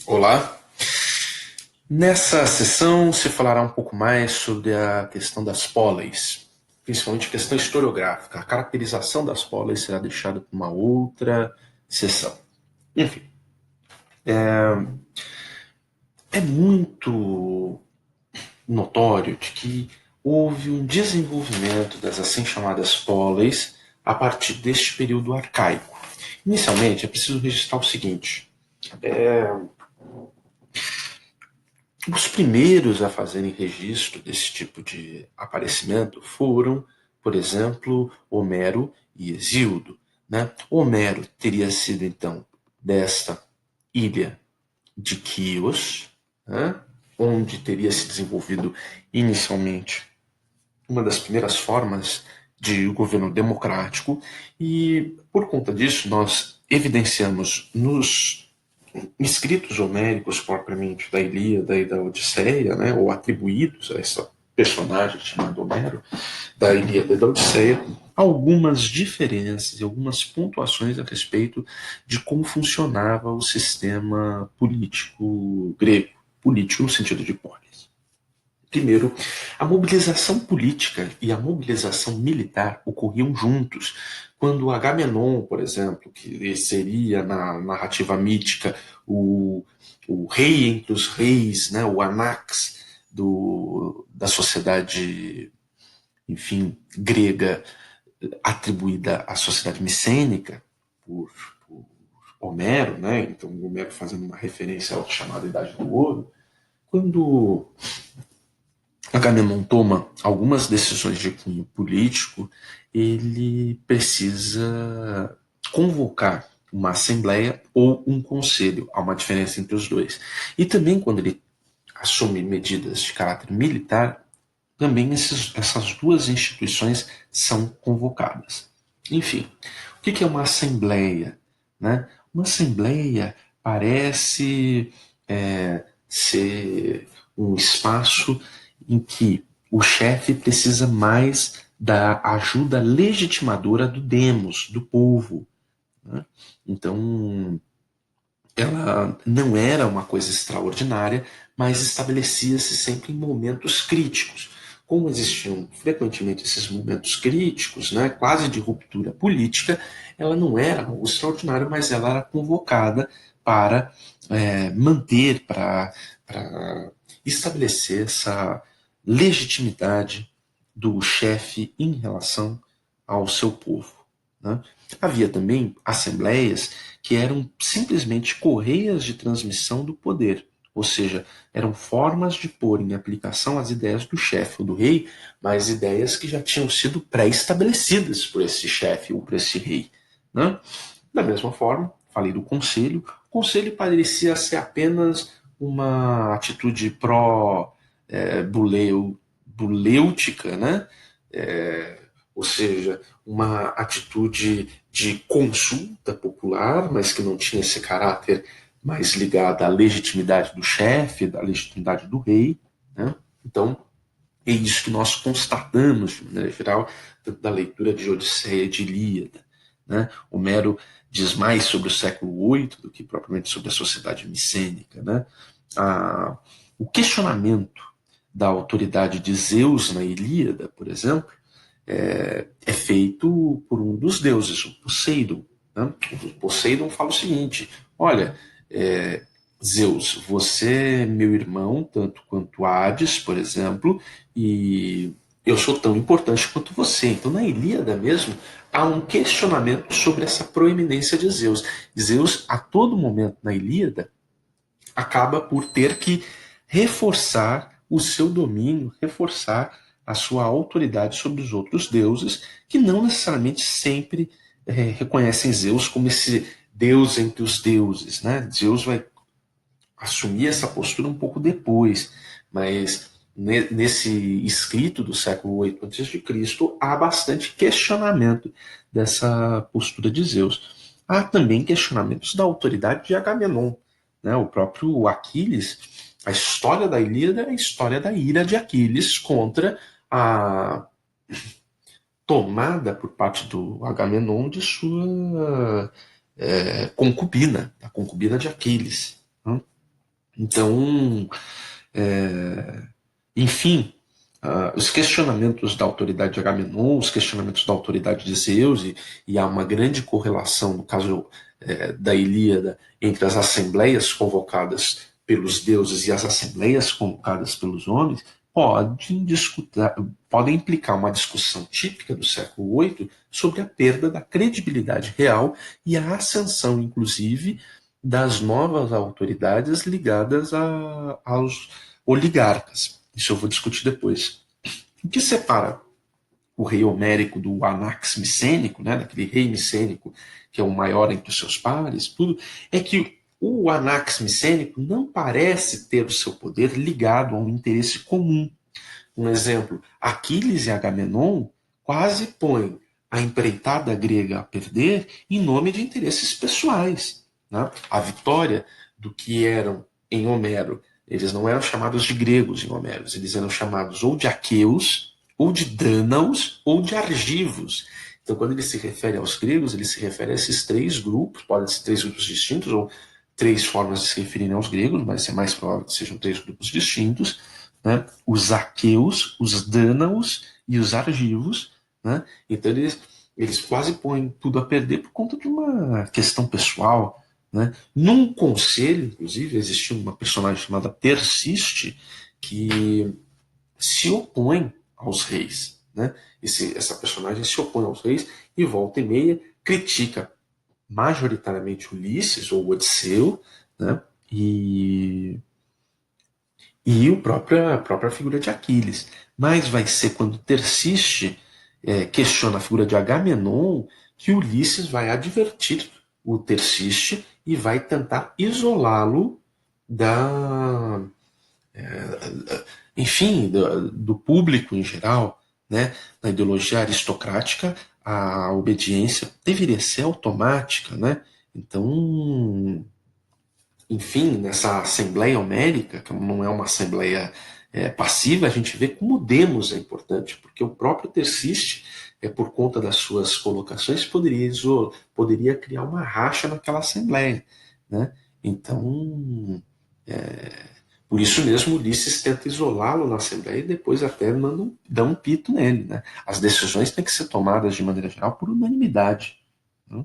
Olá. Nessa sessão se falará um pouco mais sobre a questão das póleis, principalmente a questão historiográfica. A caracterização das póleis será deixada para uma outra sessão. Enfim, é muito notório de que houve um desenvolvimento das assim chamadas póleis a partir deste período arcaico. Inicialmente, é preciso registrar o seguinte: os primeiros a fazerem registro desse tipo de aparecimento foram, por exemplo, Homero e Hesíodo. Né? Homero teria sido, então, desta ilha de Quios, né? Onde teria se desenvolvido inicialmente uma das primeiras formas de governo democrático, e por conta disso nós evidenciamos nos escritos homéricos propriamente da Ilíada e da Odisseia, né, ou atribuídos a essa personagem chamada Homero, da Ilíada e da Odisseia, algumas diferenças e algumas pontuações a respeito de como funcionava o sistema político grego, político no sentido de polis. Primeiro, a mobilização política e a mobilização militar ocorriam juntos. Quando Agamenon, por exemplo, que seria na narrativa mítica o rei entre os reis, né, o Anax da sociedade, enfim, grega, atribuída à sociedade micênica por Homero, né? Então Homero fazendo uma referência ao chamado Idade do Ouro. Quando Agamenon toma algumas decisões de cunho político, ele precisa convocar uma assembleia ou um conselho. Há uma diferença entre os dois. E também quando ele assume medidas de caráter militar, também essas duas instituições são convocadas. Enfim, o que é uma assembleia? Né? Uma assembleia parece ser um espaço em que o chefe precisa mais da ajuda legitimadora do demos, do povo. Né? Então, ela não era uma coisa extraordinária, mas estabelecia-se sempre em momentos críticos. Como existiam frequentemente esses momentos críticos, né, quase de ruptura política, ela não era algo extraordinário, mas ela era convocada para manter, para estabelecer essa legitimidade do chefe em relação ao seu povo. Né? Havia também assembleias que eram simplesmente correias de transmissão do poder, ou seja, eram formas de pôr em aplicação as ideias do chefe ou do rei, mas ideias que já tinham sido pré-estabelecidas por esse chefe ou por esse rei. Né? Da mesma forma, falei do conselho. O conselho parecia ser apenas uma atitude bulêutica, né? Ou seja, uma atitude de consulta popular, mas que não tinha esse caráter mais ligado à legitimidade do chefe, da legitimidade do rei. Né? Então, é isso que nós constatamos, de maneira geral, da leitura de Odisseia e de Ilíada. Né? Homero diz mais sobre o século VIII do que propriamente sobre a sociedade micênica. Né? O questionamento da autoridade de Zeus na Ilíada, por exemplo, é feito por um dos deuses, o Poseidon. Né? O Poseidon fala o seguinte: olha, Zeus, você é meu irmão, tanto quanto Hades, por exemplo, e eu sou tão importante quanto você. Então, na Ilíada mesmo, há um questionamento sobre essa proeminência de Zeus. Zeus, a todo momento na Ilíada, acaba por ter que reforçar o seu domínio, reforçar a sua autoridade sobre os outros deuses, que não necessariamente sempre reconhecem Zeus como esse deus entre os deuses. Né? Zeus vai assumir essa postura um pouco depois, mas nesse escrito do século VIII a.C., há bastante questionamento dessa postura de Zeus. Há também questionamentos da autoridade de Agamenon. Né? O próprio Aquiles, a história da Ilíada é a história da ira de Aquiles contra a tomada por parte do Agamenon de sua concubina, a concubina de Aquiles. Né? Então, enfim, os questionamentos da autoridade de Agamenon, os questionamentos da autoridade de Zeus, e há uma grande correlação, no caso da Ilíada, entre as assembleias convocadas pelos deuses e as assembleias convocadas pelos homens, podem implicar uma discussão típica do século VIII sobre a perda da credibilidade real e a ascensão, inclusive, das novas autoridades ligadas aos oligarcas. Isso eu vou discutir depois. O que separa o rei homérico do anax micênico, né, daquele rei micênico que é o maior entre os seus pares, tudo, é que o anax micênico não parece ter o seu poder ligado a um interesse comum. Um exemplo, Aquiles e Agamenon quase põem a empreitada grega a perder em nome de interesses pessoais. Né? A vitória do que eram em Homero, eles não eram chamados de gregos em Homero, eles eram chamados ou de aqueus, ou de dânaos, ou de argivos. Então, quando ele se refere aos gregos, ele se refere a esses três grupos, podem ser três grupos distintos, ou três formas de se referirem aos gregos, mas é mais provável que sejam três grupos distintos, né? Os aqueus, os dânaos e os argivos. Né? Então, eles quase põem tudo a perder por conta de uma questão pessoal. Né? Num conselho, inclusive, existia uma personagem chamada Persiste, que se opõe aos reis. Né? Essa personagem se opõe aos reis e volta e meia critica majoritariamente Ulisses ou Odisseu, né? E a própria figura de Aquiles. Mas vai ser quando Tersiste questiona a figura de Agamenon que Ulisses vai advertir o Tersiste e vai tentar isolá-lo da, enfim, do público em geral. Né? Na ideologia aristocrática, a obediência deveria ser automática. Né? Então, enfim, nessa Assembleia Homérica, que não é uma Assembleia passiva, a gente vê como Demos é importante, porque o próprio Tersiste, por conta das suas colocações, poderia criar uma racha naquela Assembleia. Né? Então, por isso mesmo, Ulisses tenta isolá-lo na Assembleia e depois até dá um pito nele. Né? As decisões têm que ser tomadas, de maneira geral, por unanimidade. Né?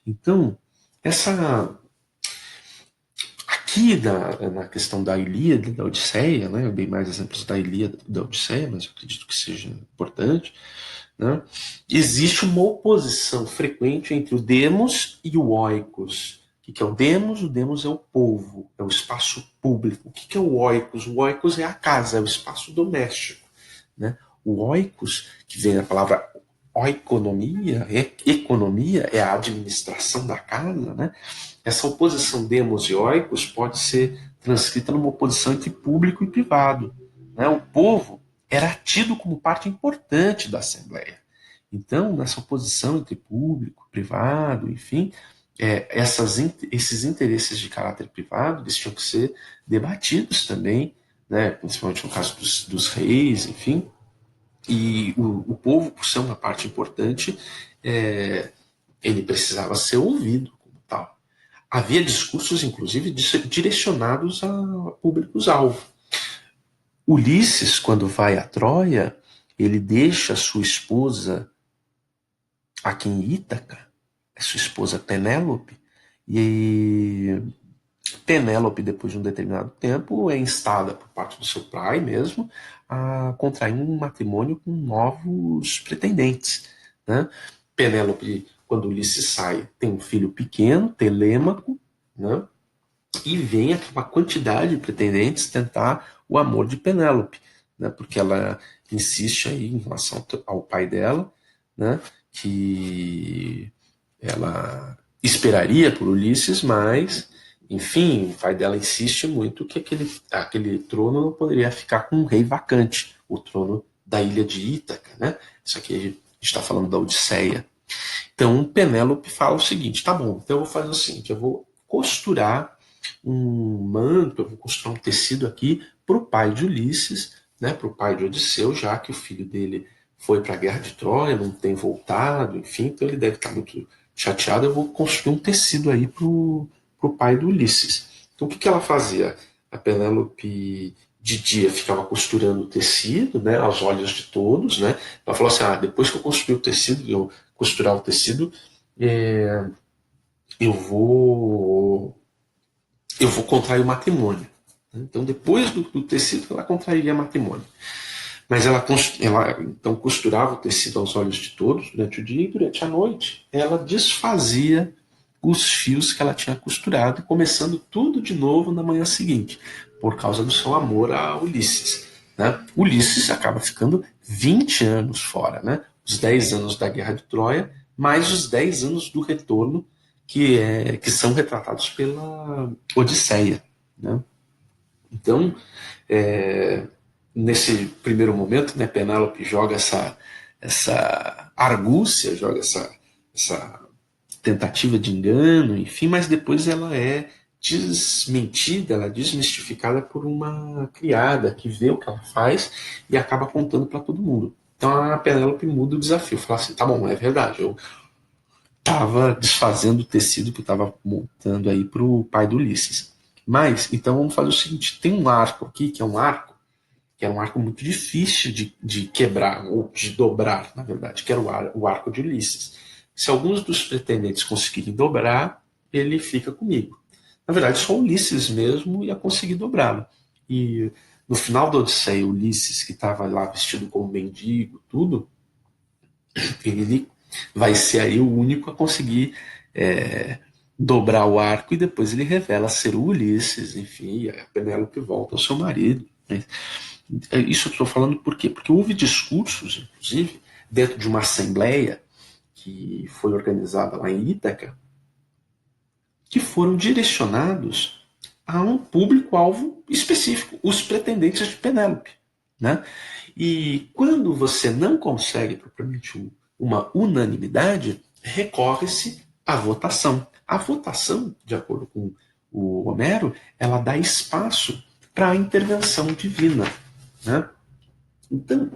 Então, essa aqui na questão da Ilíada, da Odisseia, né, eu dei mais exemplos da Ilíada e da Odisseia, mas eu acredito que seja importante, né, existe uma oposição frequente entre o demos e o oikos. O que é o demos? O demos é o povo, é o espaço público. O que é o oikos? O oikos é a casa, é o espaço doméstico. Né? O oikos, que vem da palavra oikonomia, economia, é a administração da casa, né? Essa oposição demos e oikos pode ser transcrita numa oposição entre público e privado. Né? O povo era tido como parte importante da Assembleia. Então, nessa oposição entre público, privado, enfim, esses interesses de caráter privado eles tinham que ser debatidos também, né? Principalmente no caso dos reis, enfim. E o povo, por ser uma parte importante, ele precisava ser ouvido como tal. Havia discursos, inclusive, direcionados a públicos-alvo. Ulisses, quando vai a Troia, ele deixa sua esposa aqui em Ítaca, sua esposa Penélope, e Penélope, depois de um determinado tempo, é instada por parte do seu pai mesmo a contrair um matrimônio com novos pretendentes. Né? Penélope, quando Ulisses sai, tem um filho pequeno, Telêmaco, né? E vem aquela quantidade de pretendentes tentar o amor de Penélope, né? Porque ela insiste aí em relação ao pai dela, né? Que ela esperaria por Ulisses, mas, enfim, o pai dela insiste muito que aquele trono não poderia ficar com um rei vacante, o trono da ilha de Ítaca, né? Isso aqui a gente está falando da Odisseia. Então, Penélope fala o seguinte: tá bom, então eu vou fazer o seguinte, eu vou costurar um manto, eu vou costurar um tecido aqui para o pai de Ulisses, né, para o pai de Odisseu, já que o filho dele foi para a guerra de Troia, não tem voltado, enfim, então ele deve estar muito chateado. Eu vou construir um tecido aí para o pai do Ulisses. Então, o que ela fazia? A Penélope de dia ficava costurando o tecido, né, aos olhos de todos, né? Ela falou assim: depois que eu construir o tecido, eu costurar o tecido, é, eu vou contrair o matrimônio. Então, depois do tecido, ela contrairia matrimônio. Mas ela então costurava o tecido aos olhos de todos durante o dia, e durante a noite ela desfazia os fios que ela tinha costurado, começando tudo de novo na manhã seguinte, por causa do seu amor a Ulisses. Né? Ulisses acaba ficando 20 anos fora, né? Os 10 anos da Guerra de Troia, mais os 10 anos do retorno, que são retratados pela Odisseia. Né? Então, é, nesse primeiro momento, né, Penélope joga essa argúcia, joga essa tentativa de engano, enfim, mas depois ela é desmentida, ela é desmistificada por uma criada que vê o que ela faz e acaba contando para todo mundo. Então a Penélope muda o desafio, fala assim: tá bom, é verdade, eu estava desfazendo o tecido que eu estava montando aí para o pai do Ulisses. Mas, então vamos fazer o seguinte: tem um arco aqui, que era um arco muito difícil de quebrar, ou de dobrar, na verdade, que era o arco de Ulisses. Se alguns dos pretendentes conseguirem dobrar, ele fica comigo. Na verdade, só Ulisses mesmo ia conseguir dobrá-lo. E no final da Odisseia, Ulisses, que estava lá vestido como mendigo, tudo, ele vai ser aí o único a conseguir dobrar o arco, e depois ele revela ser o Ulisses, enfim, e a Penélope volta ao seu marido. Né? Isso eu estou falando por quê? Porque houve discursos, inclusive, dentro de uma assembleia que foi organizada lá em Ítaca, que foram direcionados a um público-alvo específico, os pretendentes de Penélope. Né? E quando você não consegue propriamente uma unanimidade, recorre-se à votação. A votação, de acordo com o Homero, ela dá espaço para a intervenção divina. Né? Então,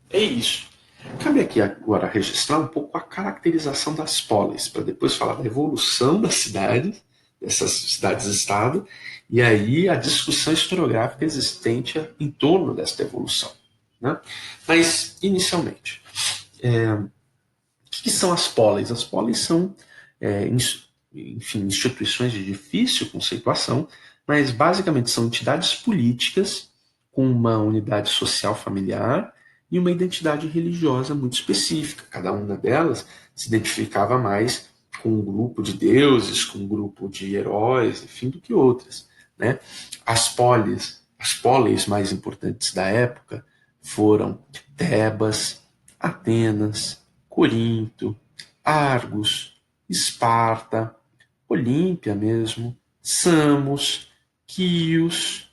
é isso. Cabe aqui agora registrar um pouco a caracterização das polis, para depois falar da evolução das cidades, dessas cidades-estado, e aí a discussão historiográfica existente em torno desta evolução. Né? Mas, inicialmente, o que são as polis? As polis são, enfim, instituições de difícil conceituação, mas basicamente são entidades políticas com uma unidade social familiar e uma identidade religiosa muito específica. Cada uma delas se identificava mais com um grupo de deuses, com um grupo de heróis, enfim, do que outras. Né? As polis mais importantes da época foram Tebas, Atenas, Corinto, Argos, Esparta, Olímpia mesmo, Samos, Quios,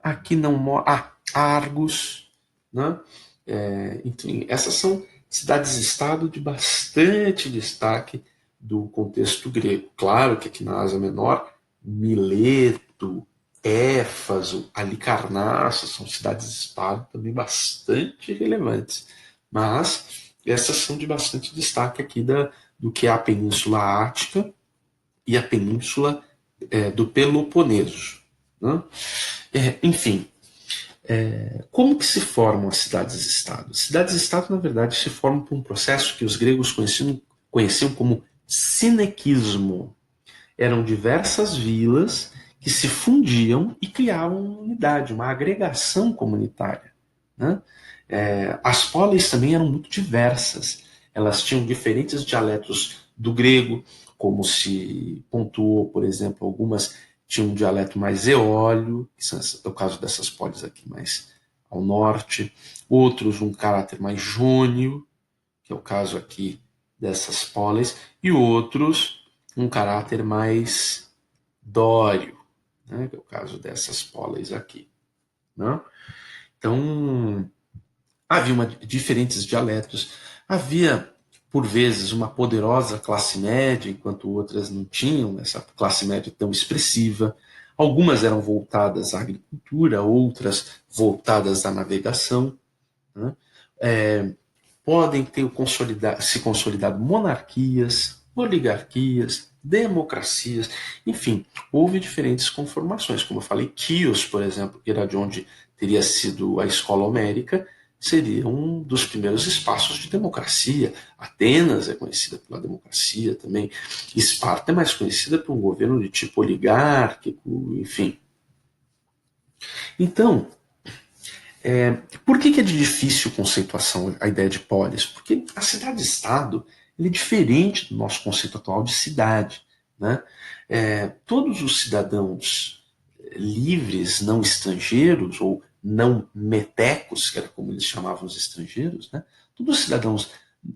aqui não mora, Argos, né? Enfim, essas são cidades-estado de bastante destaque do contexto grego. Claro que aqui na Ásia Menor, Mileto, Éfaso, Alicarnasso são cidades-estado também bastante relevantes. Mas essas são de bastante destaque aqui do que é a Península Ática e a Península do Peloponeso. Né? Enfim, como que se formam as cidades-estado? Cidades-estado, na verdade, se formam por um processo que os gregos conheciam como sinequismo. Eram diversas vilas que se fundiam e criavam uma unidade, uma agregação comunitária. Né? As polis também eram muito diversas. Elas tinham diferentes dialetos do grego, como se pontuou, por exemplo, algumas tinham um dialeto mais eólio, que é o caso dessas polis aqui mais ao norte, outros um caráter mais jônio, que é o caso aqui dessas polis, e outros um caráter mais dório, né, que é o caso dessas polis aqui. Né? Então, havia diferentes dialetos, havia, por vezes, uma poderosa classe média, enquanto outras não tinham essa classe média tão expressiva. Algumas eram voltadas à agricultura, outras voltadas à navegação. Né? Podem ter se consolidado monarquias, oligarquias, democracias, enfim, houve diferentes conformações. Como eu falei, Quios, por exemplo, que era de onde teria sido a escola homérica, seria um dos primeiros espaços de democracia. Atenas é conhecida pela democracia também. Esparta é mais conhecida por um governo de tipo oligárquico, enfim. Então, por que é de difícil conceituação a ideia de polis? Porque a cidade-estado é diferente do nosso conceito atual de cidade. Né? Todos os cidadãos livres, não estrangeiros, ou não metecos, que era como eles chamavam os estrangeiros, né? Todos os cidadãos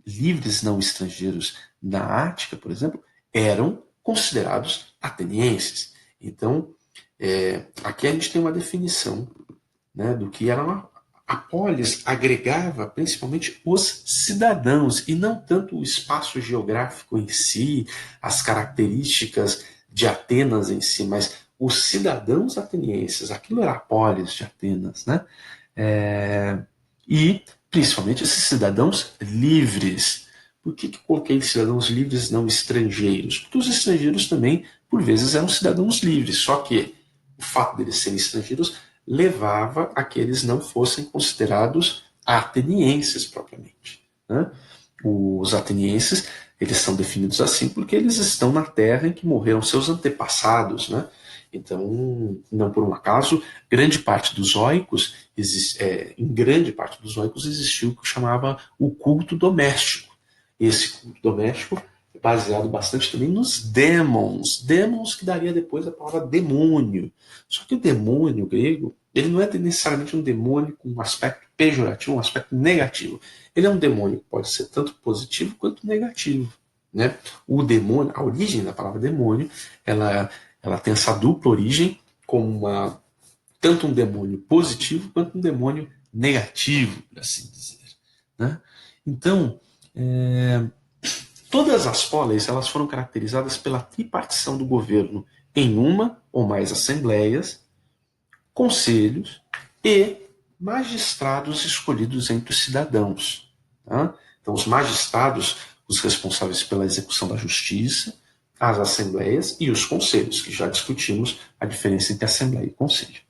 livres, não estrangeiros na Ática, por exemplo, eram considerados atenienses. Então, aqui a gente tem uma definição, né, do que era a polis agregava principalmente os cidadãos e não tanto o espaço geográfico em si, as características de Atenas em si, mas os cidadãos atenienses, aquilo era a polis de Atenas, né? E principalmente esses cidadãos livres. Por que coloquei cidadãos livres não estrangeiros? Porque os estrangeiros também, por vezes, eram cidadãos livres, só que o fato deles serem estrangeiros levava a que eles não fossem considerados atenienses propriamente. Né? Os atenienses, eles são definidos assim porque eles estão na terra em que morreram seus antepassados. Né? Então, não por um acaso, grande parte dos eóicos, em grande parte dos eóicos existiu o que chamava o culto doméstico. Esse culto doméstico é baseado bastante também nos demons que daria depois a palavra demônio. Só que o demônio grego, ele não é necessariamente um demônio com um aspecto pejorativo, um aspecto negativo. Ele é um demônio que pode ser tanto positivo quanto negativo. Né? O demônio, a origem da palavra demônio, ela tem essa dupla origem como tanto um demônio positivo quanto um demônio negativo, por assim dizer. Né? Então, todas as polis elas foram caracterizadas pela tripartição do governo em uma ou mais assembleias, conselhos e magistrados escolhidos entre os cidadãos. Tá? Então, os magistrados, os responsáveis pela execução da justiça, as assembleias e os conselhos, que já discutimos a diferença entre assembleia e conselho.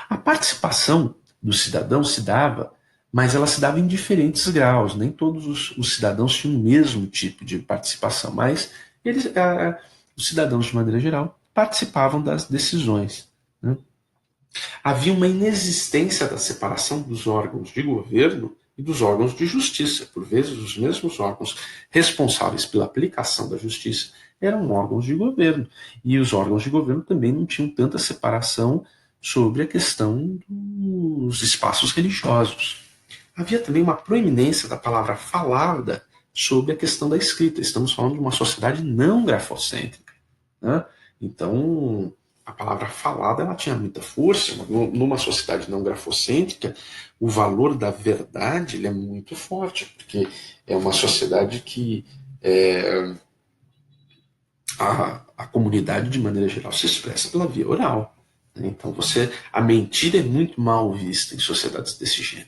A participação do cidadão se dava, mas ela se dava em diferentes graus. Nem todos os cidadãos tinham o mesmo tipo de participação, mas os cidadãos, de maneira geral, participavam das decisões. Né? Havia uma inexistência da separação dos órgãos de governo e dos órgãos de justiça. Por vezes, os mesmos órgãos responsáveis pela aplicação da justiça eram órgãos de governo. E os órgãos de governo também não tinham tanta separação sobre a questão dos espaços religiosos. Havia também uma proeminência da palavra falada sobre a questão da escrita. Estamos falando de uma sociedade não grafocêntrica. Né? Então, a palavra falada ela tinha muita força. Numa sociedade não grafocêntrica, o valor da verdade ele é muito forte, porque é uma sociedade que a comunidade, de maneira geral, se expressa pela via oral. Então, a mentira é muito mal vista em sociedades desse gênero.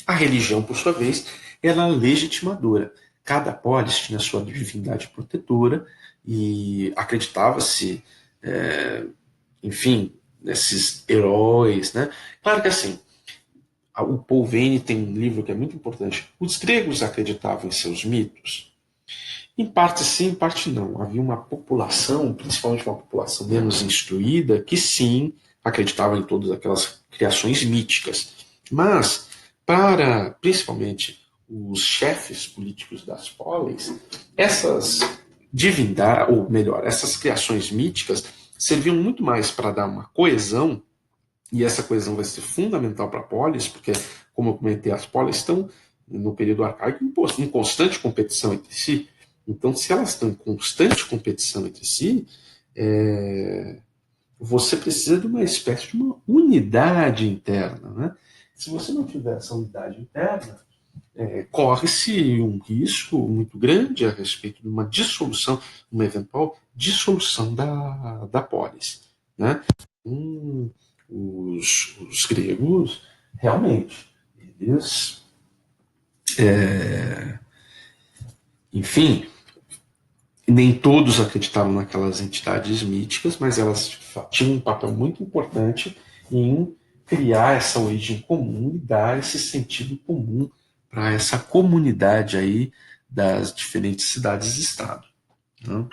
A religião, por sua vez, era legitimadora. Cada polis tinha sua divindade protetora e acreditava-se, enfim, nesses heróis. Né? Claro que assim, o Paul Vane tem um livro que é muito importante. Os gregos acreditavam em seus mitos? Em parte sim, em parte não. Havia uma população, principalmente uma população menos instruída, que sim acreditava em todas aquelas criações míticas. Mas, para principalmente os chefes políticos das polis, essas divindades, ou melhor, essas criações míticas serviam muito mais para dar uma coesão, e essa coesão vai ser fundamental para a polis, porque, como eu comentei, as polis estão, no período arcaico, em constante competição entre si. Então, se elas estão em constante competição entre si, você precisa de uma espécie de uma unidade interna. Né? Se você não tiver essa unidade interna, corre-se um risco muito grande a respeito de uma dissolução, uma eventual dissolução da polis. Né? Os gregos, realmente, eles, enfim, Nem todos acreditavam naquelas entidades míticas, mas elas tinham um papel muito importante em criar essa origem comum e dar esse sentido comum para essa comunidade aí das diferentes cidades-estado. Né?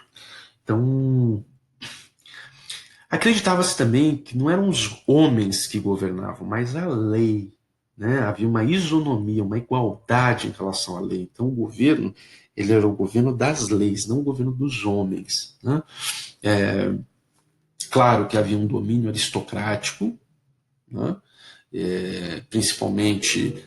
Então, acreditava-se também que não eram os homens que governavam, mas a lei. Né? Havia uma isonomia, uma igualdade em relação à lei. Então, o governo ele era o governo das leis, não o governo dos homens. Né? Claro que havia um domínio aristocrático, né? Principalmente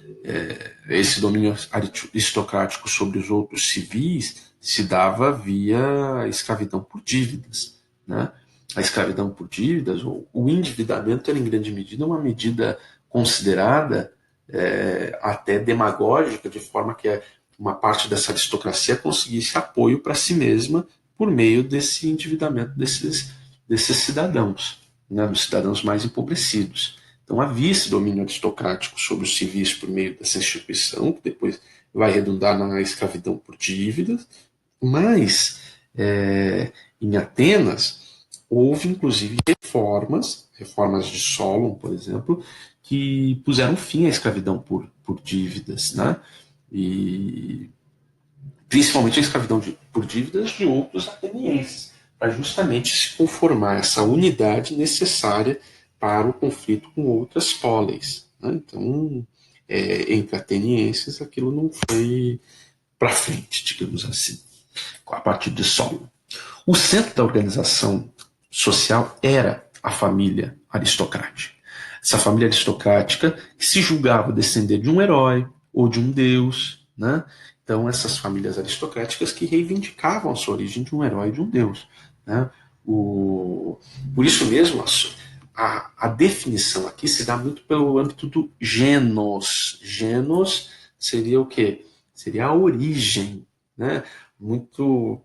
esse domínio aristocrático sobre os outros civis se dava via escravidão por dívidas. Né? A escravidão por dívidas, o endividamento era em grande medida uma medida considerada até demagógica, de forma que uma parte dessa aristocracia conseguisse apoio para si mesma por meio desse endividamento desses cidadãos, né, dos cidadãos mais empobrecidos. Então havia esse domínio aristocrático sobre os civis por meio dessa instituição, que depois vai redundar na escravidão por dívidas, mas em Atenas houve inclusive reformas de Solon, por exemplo, que puseram fim à escravidão por dívidas, né? E principalmente a escravidão por dívidas de outros atenienses, para justamente se conformar essa unidade necessária para o conflito com outras póleis. Né? Então, entre atenienses, aquilo não foi para frente, digamos assim, a partir de Solon. O centro da organização social era a família aristocrática. Essa família aristocrática que se julgava descender de um herói ou de um deus, né? Então, essas famílias aristocráticas que reivindicavam a sua origem de um herói e de um deus. Né? Por isso mesmo, a definição aqui se dá muito pelo âmbito do genos. Genos seria o quê? Seria a origem. Né? Muito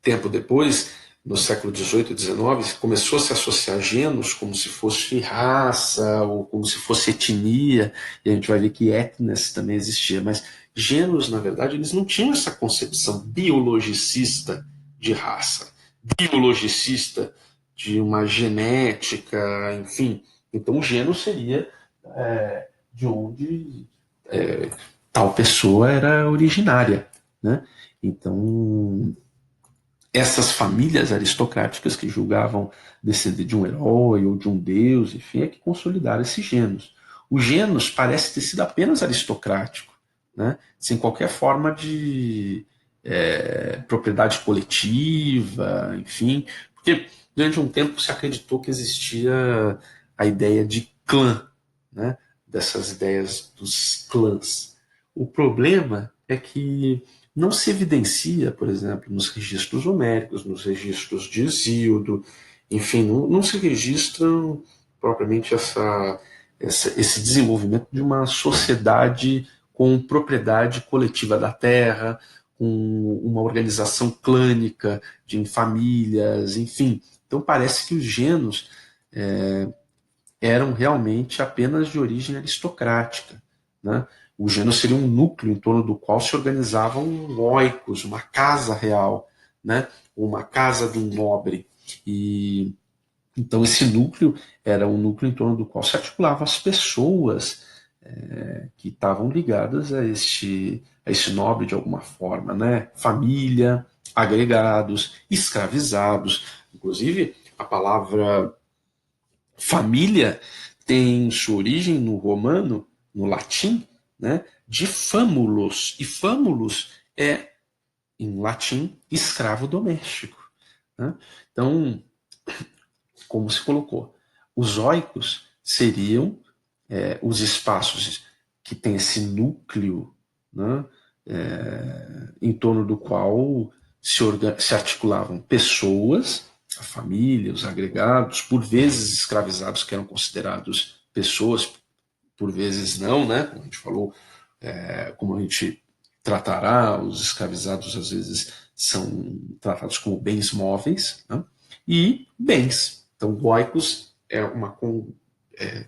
tempo depois, no século XVIII e XIX, começou a se associar gêneros como se fosse raça ou como se fosse etnia, e a gente vai ver que etnes também existia, mas gêneros, na verdade, eles não tinham essa concepção biologicista de raça, biologicista de uma genética, enfim. Então, o gênero seria de onde tal pessoa era originária. Né? Então, essas famílias aristocráticas que julgavam descender de um herói ou de um deus, enfim, é que consolidaram esses gêneros. O gêneros parece ter sido apenas aristocrático, né? Sem qualquer forma de propriedade coletiva, enfim, porque durante um tempo se acreditou que existia a ideia de clã, né? Dessas ideias dos clãs. O problema é que não se evidencia, por exemplo, nos registros homéricos, nos registros de Hesíodo, enfim, não se registram propriamente esse desenvolvimento de uma sociedade com propriedade coletiva da terra, com uma organização clânica de famílias, enfim. Então parece que os genos eram realmente apenas de origem aristocrática. Né? O gênero seria um núcleo em torno do qual se organizavam oikos, uma casa real, né? Uma casa de um nobre. E então esse núcleo era um núcleo em torno do qual se articulavam as pessoas que estavam ligadas a esse nobre de alguma forma, né? Família, agregados, escravizados. Inclusive, a palavra família tem sua origem no romano, no latim, né, de famulus. E famulus é, em latim, escravo doméstico. Né? Então, como se colocou, os oicos seriam os espaços que têm esse núcleo, né, em torno do qual se articulavam pessoas, a família, os agregados, por vezes escravizados, que eram considerados pessoas, por vezes não, né? Como a gente falou, como a gente tratará, os escravizados às vezes são tratados como bens móveis, né? E bens. Então, oikos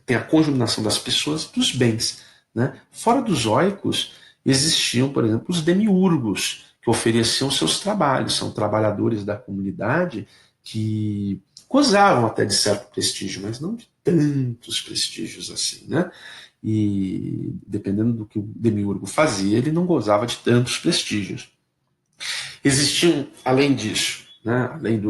tem a conjugação das pessoas dos bens. Né? Fora dos oicos, existiam, por exemplo, os demiurgos, que ofereciam seus trabalhos. São trabalhadores da comunidade que gozavam até de certo prestígio, mas não de tantos prestígios assim, né? E dependendo do que o demiurgo fazia, ele não gozava de tantos prestígios. Existiam, além disso, né, além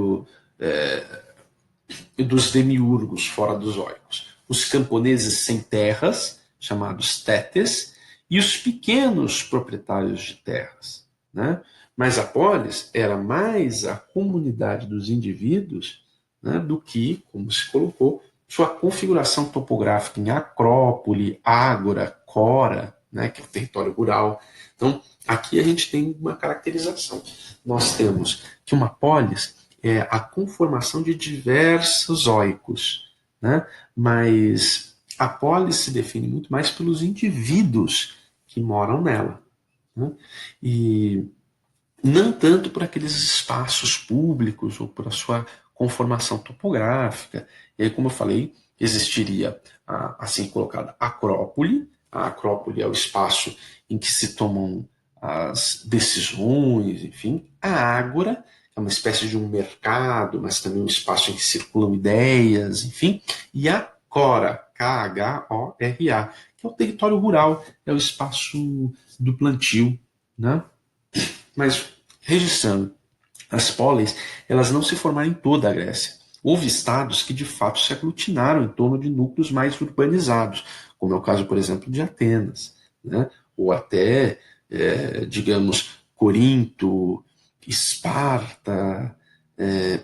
dos demiurgos fora dos oicos, os camponeses sem terras, chamados tétes, e os pequenos proprietários de terras. Né? Mas a polis era mais a comunidade dos indivíduos, né, do que, como se colocou, sua configuração topográfica em acrópole, ágora, cora, né, que é o território rural. Então, aqui a gente tem uma caracterização. Nós temos que uma polis é a conformação de diversos oicos, né? Mas a polis se define muito mais pelos indivíduos que moram nela, né? E não tanto por aqueles espaços públicos ou por a sua conformação topográfica. E aí, como eu falei, existiria a assim colocada acrópole. A acrópole é o espaço em que se tomam as decisões, enfim. A ágora é uma espécie de um mercado, mas também um espaço em que circulam ideias, enfim. E a cora, Khora, que é o território rural, é o espaço do plantio, né? Mas, registrando, as polis, elas não se formaram em toda a Grécia. Houve estados que de fato se aglutinaram em torno de núcleos mais urbanizados, como é o caso, por exemplo, de Atenas, né? Ou até, digamos, Corinto, Esparta,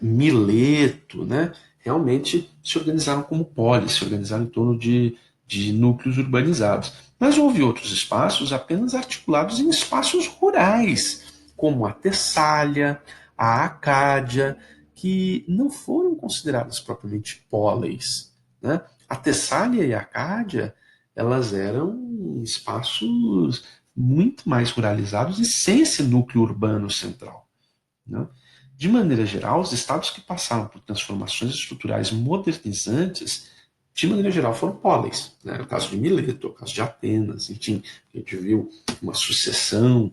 Mileto, né? Realmente se organizaram como polis, se organizaram em torno de núcleos urbanizados. Mas houve outros espaços apenas articulados em espaços rurais, como a Tessália, a Acádia, que não foram consideradas propriamente polis. Né? A Tessália e a Acádia, elas eram espaços muito mais ruralizados e sem esse núcleo urbano central. Né? De maneira geral, os estados que passaram por transformações estruturais modernizantes, de maneira geral, foram polis. Né? O caso de Mileto, o caso de Atenas, enfim, a gente viu uma sucessão,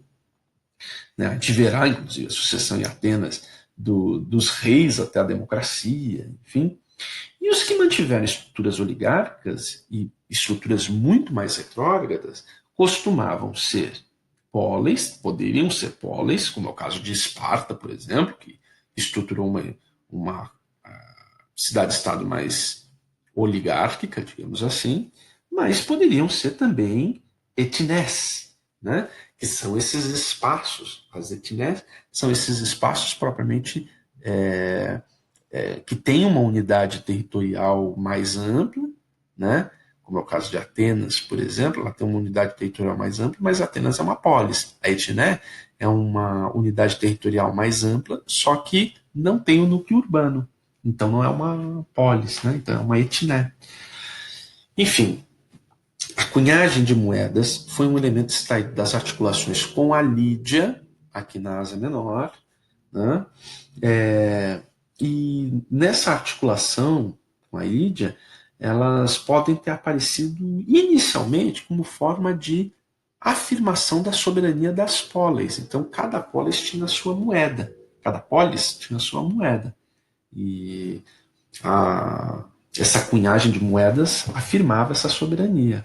né? A gente verá, inclusive, a sucessão em Atenas dos reis até a democracia, enfim. E os que mantiveram estruturas oligárquicas e estruturas muito mais retrógradas costumavam ser polis, poderiam ser polis, como é o caso de Esparta, por exemplo, que estruturou uma cidade-estado mais oligárquica, digamos assim, mas poderiam ser também etnés, né? Que são esses espaços, as etnés são esses espaços propriamente que têm uma unidade territorial mais ampla, né? Como é o caso de Atenas, por exemplo, ela tem uma unidade territorial mais ampla, mas Atenas é uma polis. A etné é uma unidade territorial mais ampla, só que não tem o núcleo urbano. Então não é uma polis, né? Então é uma etné. Enfim, a cunhagem de moedas foi um elemento extraído das articulações com a Lídia, aqui na Ásia Menor, né? E nessa articulação com a Lídia, elas podem ter aparecido inicialmente como forma de afirmação da soberania das polis. Então, cada polis tinha a sua moeda. Cada polis tinha a sua moeda. E essa cunhagem de moedas afirmava essa soberania.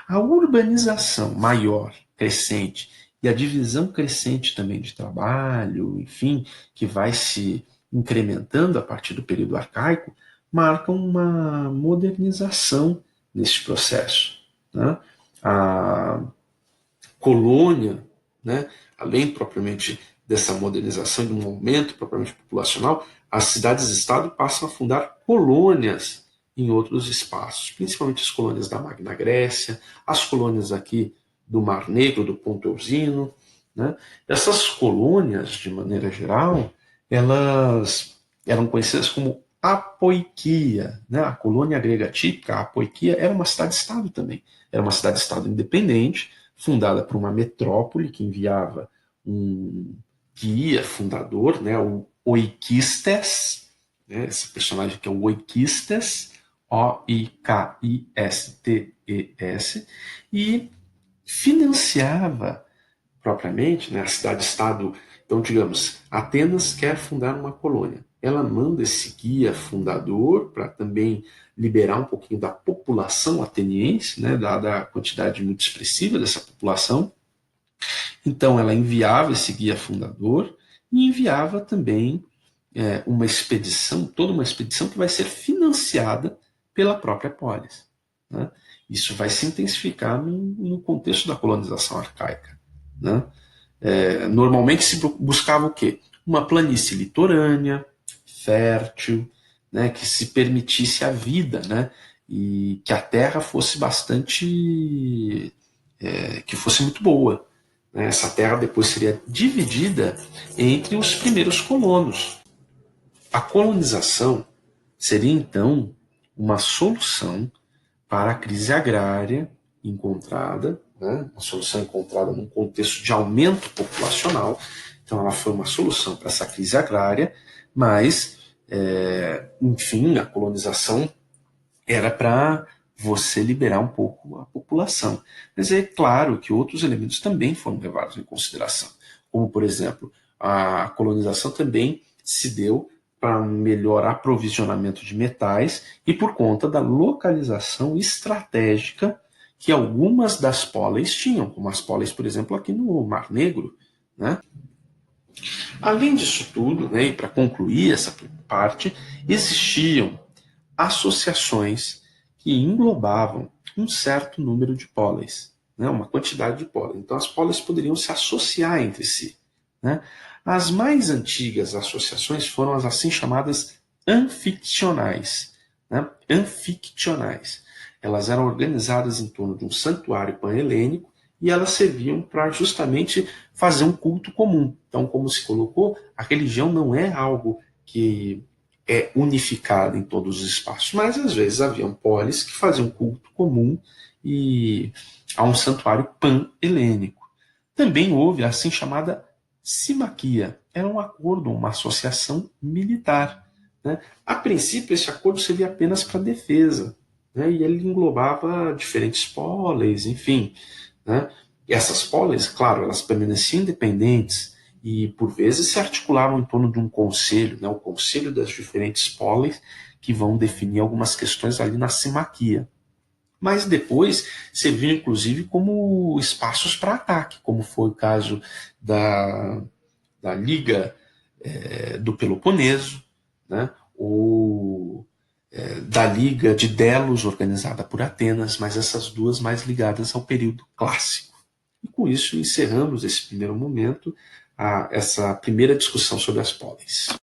A urbanização maior, crescente, e a divisão crescente também de trabalho, enfim, que vai se incrementando a partir do período arcaico, marcam uma modernização nesse processo. Né? A colônia, né, além propriamente dessa modernização, de um aumento propriamente populacional, as cidades-estado passam a fundar colônias em outros espaços, principalmente as colônias da Magna Grécia, as colônias aqui do Mar Negro, do Ponto Eusino. Né? Essas colônias, de maneira geral, elas eram conhecidas como apoiquia. Né? A colônia grega típica, a apoiquia, era uma cidade-estado também. Era uma cidade-estado independente, fundada por uma metrópole que enviava um guia fundador, né, o Oikistes, né, esse personagem que é o Oikistes, Oikistes, e financiava propriamente, né, a cidade-estado. Então, digamos, Atenas quer fundar uma colônia. Ela manda esse guia fundador para também liberar um pouquinho da população ateniense, né, dada a quantidade muito expressiva dessa população. Então, ela enviava esse guia fundador e enviava também uma expedição, toda uma expedição que vai ser financiada pela própria polis. Né? Isso vai se intensificar no contexto da colonização arcaica. Né? Normalmente se buscava o quê? Uma planície litorânea, fértil, né, que se permitisse a vida, né, e que a terra fosse bastante, que fosse muito boa. Né? Essa terra depois seria dividida entre os primeiros colonos. A colonização seria então uma solução para a crise agrária encontrada, né? Uma solução encontrada num contexto de aumento populacional. Então, ela foi uma solução para essa crise agrária, mas, enfim, a colonização era para você liberar um pouco a população. Mas é claro que outros elementos também foram levados em consideração, como, por exemplo, a colonização também se deu para um melhor aprovisionamento de metais e por conta da localização estratégica que algumas das póleis tinham, como as póleis, por exemplo, aqui no Mar Negro. Né? Além disso tudo, né, e para concluir essa parte, existiam associações que englobavam um certo número de póleis, né, uma quantidade de póleis. Então as póleis poderiam se associar entre si. Né? As mais antigas associações foram as assim chamadas anfictionais. Né? Anfictionais. Elas eram organizadas em torno de um santuário pan-helênico e elas serviam para justamente fazer um culto comum. Então, como se colocou, a religião não é algo que é unificada em todos os espaços, mas às vezes haviam polis que faziam culto comum e a um santuário pan-helênico. Também houve a assim chamada simaquia. Era um acordo, uma associação militar. Né? A princípio, esse acordo servia apenas para defesa, né? E ele englobava diferentes polis, enfim. Né? E essas polis, claro, elas permaneciam independentes e, por vezes, se articulavam em torno de um conselho, né? O conselho das diferentes polis, que vão definir algumas questões ali na simaquia. Mas depois serviu inclusive como espaços para ataque, como foi o caso da Liga do Peloponeso, né? Ou da Liga de Delos, organizada por Atenas, mas essas duas mais ligadas ao período clássico. E com isso encerramos esse primeiro momento, essa primeira discussão sobre as polis.